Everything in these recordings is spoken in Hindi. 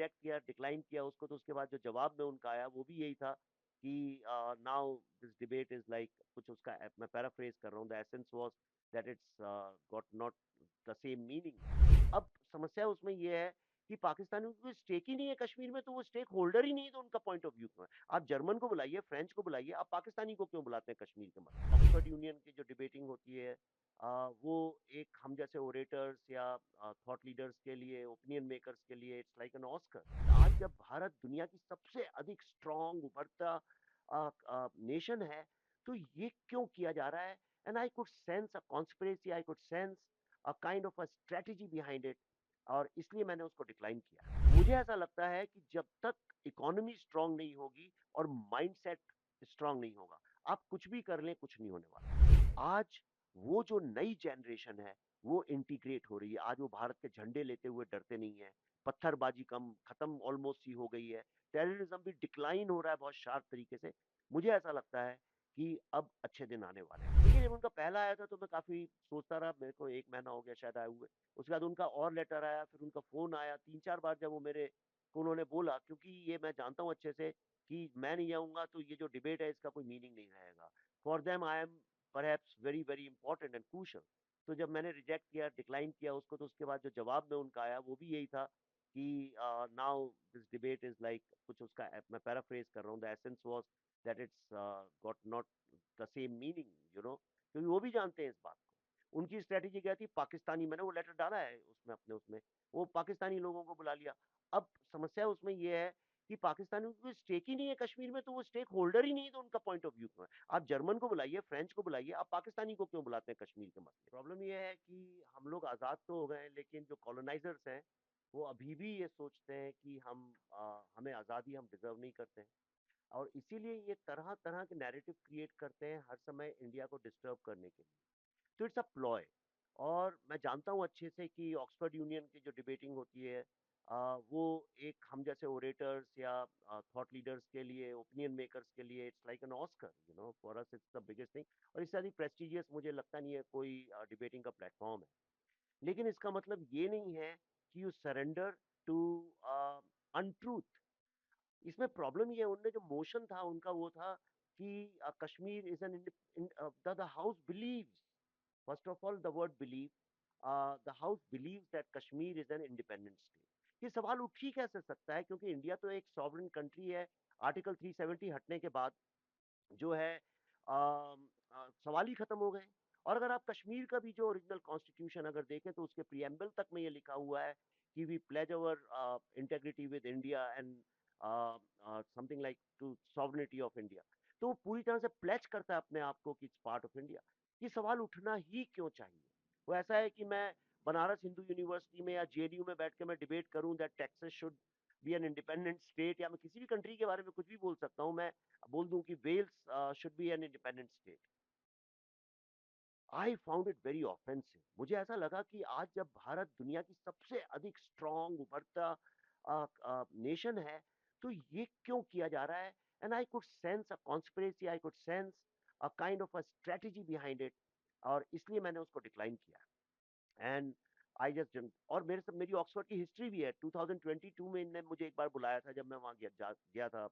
रिजेक्ट किया, डिक्लाइन किया उसको, तो उसके बाद जो जवाब में उनका आया वो भी यही था कि now this debate is like, कुछ उसका मैं पैराफ्रेज कर रहा हूँ, the essence was that it's got not the same meaning. अब समस्या उसमें ये है कि पाकिस्तानियों को स्टेक ही नहीं है कश्मीर में, तो वो स्टेक होल्डर ही नहीं है, तो उनका पॉइंट ऑफ व्यू क्यों है? आप जर्मन को बुलाइए, फ्रेंच को बुलाइए, आप पाकिस्तानी को क्यों बुलाते हैं कश्मीर के मसले? ऑक्सफोर्ड यूनियन की जो डिबेटिंग होती है, वो एक हम जैसे ओरेटर्स या थॉट लीडर्स के लिए, ओपिनियन मेकर्स के लिए इट्स लाइक एन ऑस्कर। आज जब भारत दुनिया की सबसे अधिक स्ट्रांग उभरता नेशन है, तो ये क्यों किया जा रहा है? And I could sense a conspiracy, I could sense a kind of a strategy behind it, और इसलिए मैंने उसको डिक्लाइन किया। मुझे ऐसा लगता है कि जब तक इकोनॉमी स्ट्रांग नहीं होगी और माइंडसेट स्ट्रांग नहीं होगा, आप कुछ भी कर लें, कुछ नहीं होने वाला। आज वो जो नई जनरेशन है, वो इंटीग्रेट हो रही है। आज वो भारत के झंडे लेते हुए डरते नहीं है, पत्थरबाजी कम खत्म ऑलमोस्ट ही हो गई है, टेररिज्म भी डिक्लाइन हो रहा है बहुत शार्प तरीके से। मुझे ऐसा लगता है कि अब अच्छे दिन आने वाले हैं। देखिए, जब उनका पहला आया था तो मैं काफी सोचता रहा, मेरे को 1 महीना हो गया शायद आए हुए। उसके बाद उनका और लेटर आया, फिर उनका फोन आया 3-4 बार, जब वो मेरे को उन्होंने बोला, क्योंकि ये मैं जानता हूँ अच्छे से कि मैं नहीं आऊंगा तो ये जो डिबेट है इसका कोई मीनिंग नहीं रहेगा। For them I am perhaps very very important and crucial. तो जब मैंने रिजेक्ट किया, डिक्लाइन किया उसको, तो उसके बाद जो जवाब में उनका आया वो भी यही था कि now this debate is like, कुछ उसका मैं पैराफ्रेज कर रहा हूँ, the essence was that it's got not the same meaning, क्योंकि वो भी जानते हैं इस बात को। उनकी स्ट्रेटेजी क्या थी? पाकिस्तानी, मैंने वो लेटर डाला है उसमें अपने उसमें, वो पाकिस्तानी लोगों को बुला लिया। अब समस्या उसमें ये है कि पाकिस्तानियों को स्टेक ही नहीं है कश्मीर में, तो वो स्टेक होल्डर ही नहीं है, तो उनका पॉइंट ऑफ व्यू क्यों है? आप जर्मन को बुलाइए, फ्रेंच को बुलाइए, आप पाकिस्तानी को क्यों बुलाते हैं कश्मीर के मसले? प्रॉब्लम ये है कि हम लोग आजाद तो हो गए हैं, लेकिन जो कॉलोनाइजर्स हैं वो अभी भी ये सोचते हैं कि हमें आज़ादी हम डिजर्व नहीं करते हैं, और इसीलिए ये तरह तरह के नैरेटिव क्रिएट करते हैं हर समय इंडिया को डिस्टर्ब करने के लिए। तो इट्स अ प्लॉय। और मैं जानता हूँ अच्छे से कि ऑक्सफोर्ड यूनियन की जो डिबेटिंग होती है, वो एक हम जैसे ओरेटर्स या थॉट लीडर्स के लिए, ओपिनियन मेकर्स के लिए it's like an Oscar, for us it's the biggest thing. और इससे अधिक प्रेस्टिजियस मुझे लगता नहीं है कोई डिबेटिंग का प्लेटफॉर्म है। लेकिन इसका मतलब ये नहीं है कि यू सरेंडर टू अनट्रूथ। इसमें प्रॉब्लम ये है, उनने जो मोशन था उनका वो था कि Kashmir is an, the house believes, first of all the word believe, the house believes that Kashmir is an independent state. ये सवाल उठ ही कैसे सकता है, क्योंकि इंडिया तो एक सॉवरेन कंट्री है। आर्टिकल 370 हटने के बाद जो है सवाल ही खत्म हो गए। और अगर आप कश्मीर का भी जो ओरिजिनल कॉन्स्टिट्यूशन अगर देखें, तो उसके प्रियम्बल तक में ये लिखा हुआ है कि we pledge our integrity with India and something like to sovereignty of India. तो वो पूरी तरह से प्लेज करता है अपने आप को कि इट्स पार्ट ऑफ इंडिया। ये सवाल उठना ही क्यों चाहिए? वो ऐसा है कि मैं बनारस हिंदू यूनिवर्सिटी में या जेएनयू में बैठ के मैं डिबेट करूं that Texas should be an independent state, या मैं किसी भी कंट्री के बारे में कुछ भी बोल सकता हूं, मैं बोल दूं कि Wales should be an independent state. I found it very offensive. मुझे ऐसा लगा कि आज जब भारत दुनिया की सबसे अधिक स्ट्रांग उभरता नेशन है, तो ये क्यों किया जा रहा है? And I could sense a conspiracy, I could sense a kind of a strategy behind it, और इसलिए मैंने उसको डिक्लाइन किया। एंड आई जस्ट, और मेरी ऑक्सफोर्ड की हिस्ट्री भी है। 2022 में इनने मुझे एक बार बुलाया था, जब मैं वहाँ गया था।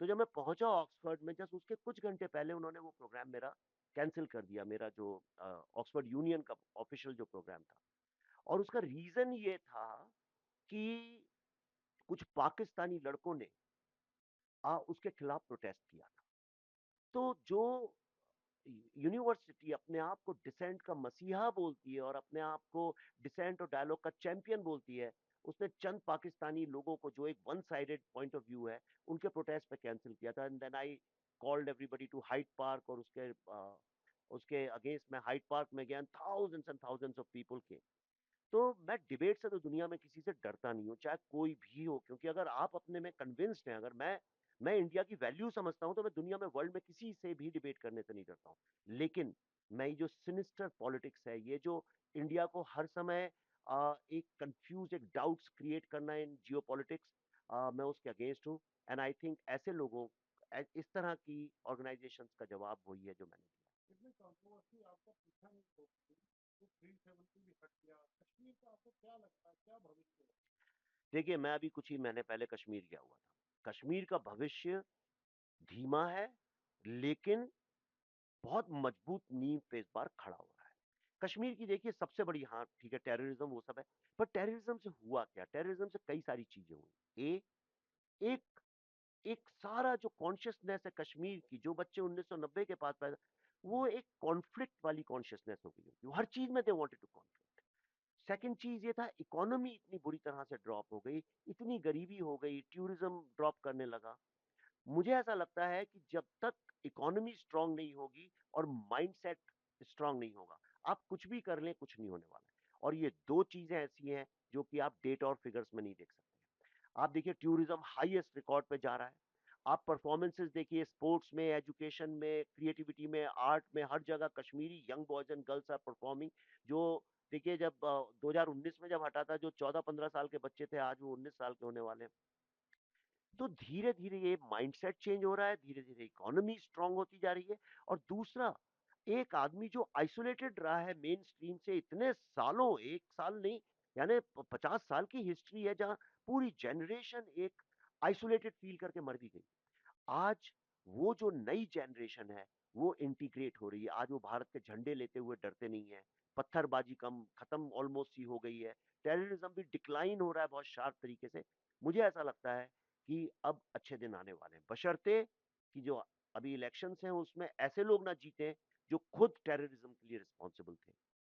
तो जब मैं पहुंचा ऑक्सफोर्ड में, जस्ट उसके कुछ घंटे पहले उन्होंने वो प्रोग्राम मेरा कैंसिल कर दिया, मेरा जो ऑक्सफोर्ड यूनियन का ऑफिशियल जो प्रोग्राम था। और उसका रीजन ये था कि कुछ पाकिस्तानी लड़कों ने उसके खिलाफ प्रोटेस्ट किया था। तो जो यूनिवर्सिटी अपने आप को डिसेंट का मसीहा बोलती है और अपने आप को डिसेंट और डायलॉग का चैंपियन बोलती है, उसने चंद पाकिस्तानी लोगों को, जो एक one sided point of view है, उनके प्रोटेस्ट पे कैंसिल किया था। And then I called everybody to Hyde Park, और उसके अगेंस्ट मैं हाइड पार्क में गया, thousands and thousands of people के। तो मैं डिबेट से तो दुनिया में किसी से डरता नहीं हूँ, चाहे कोई भी हो, क्योंकि अगर आप अपने में कन्विंस्ड हैं, अगर मैं इंडिया की वैल्यू समझता हूँ, तो मैं दुनिया में वर्ल्ड में किसी से भी डिबेट करने से नहीं डरता हूँ। लेकिन मैं ये जो सिनिस्टर पॉलिटिक्स है, ये जो इंडिया को हर समय एक कंफ्यूज, एक डाउट्स क्रिएट करना इन जियो पॉलिटिक्स, मैं उसके अगेंस्ट हूँ। एंड आई थिंक ऐसे लोगों, इस तरह की ऑर्गेनाइजेशंस का जवाब वही है जो मैंने दिया। इसमें कंट्रोवर्सी आपका पीछा नहीं छोड़ती, तो 370 भी हट गया कश्मीर का, आपको क्या लगता है, क्या भविष्य है? देखिए, मैं अभी कुछ ही महीने पहले कश्मीर गया हुआ था। कश्मीर का भविष्य धीमा है, लेकिन बहुत मजबूत नींव पे इस बार खड़ा हो रहा है। कश्मीर की देखिए सबसे बड़ी, हाँ, ठीक है, टेररिज्म वो सब है, पर टेररिज्म से हुआ क्या? टेररिज्म से कई सारी चीज़ें हुई। एक एक सारा जो कॉन्शियसनेस है कश्मीर की, जो बच्चे 1990 के बाद पैदा, वो एक कॉन्फ्लिक्ट वाली कॉन्शियसनेस हो गई होगी। हर चीज़ में they wanted to conflict. Second चीज़ ये था, इकोनॉमी इतनी बुरी तरह से ड्रॉप हो गई, इतनी गरीबी हो गई, टूरिज्म ड्रॉप करने लगा। मुझे ऐसा लगता है कि जब तक इकोनॉमी स्ट्रांग नहीं होगी और माइंडसेट स्ट्रांग नहीं होगा, आप कुछ भी कर लें, कुछ नहीं होने वाला है। और ये 2 चीज़ें ऐसी हैं, जो कि आप डेटा और फिगर्स में नहीं देख सकते। आप देखिए टूरिज्म हाईएस्ट रिकॉर्ड पे जा रहा है। आप परफॉर्मेंसेस देखिए, स्पोर्ट्स में, एजुकेशन में, क्रिएटिविटी में, आर्ट में, हर जगह Kashmiri young boys and girls are performing. जो देखिए, जब 2019 में जब हटा था, जो 14-15 साल के बच्चे थे, आज वो 19 साल के होने वाले हैं। तो धीरे धीरे ये माइंडसेट चेंज हो रहा है, धीरे धीरे इकोनॉमी स्ट्रांग होती जा रही है। और दूसरा, एक आदमी जो आइसोलेटेड रहा है मेन स्ट्रीम से इतने सालों, 1 साल नहीं, यानी 50 साल की हिस्ट्री है, जहां पूरी जनरेशन एक आइसोलेटेड फील करके मर भी गई। आज वो जो नई जनरेशन है, वो इंटीग्रेट हो रही है। आज वो भारत के झंडे लेते हुए डरते नहीं है। पत्थरबाजी कम खत्म ऑलमोस्ट ही हो गई है। टेररिज्म भी डिक्लाइन हो रहा है बहुत शार्प तरीके से। मुझे ऐसा लगता है कि अब अच्छे दिन आने वाले हैं, बशर्ते कि जो अभी इलेक्शंस हैं उसमें ऐसे लोग ना जीते जो खुद टेररिज्म के लिए रिस्पॉन्सिबल थे।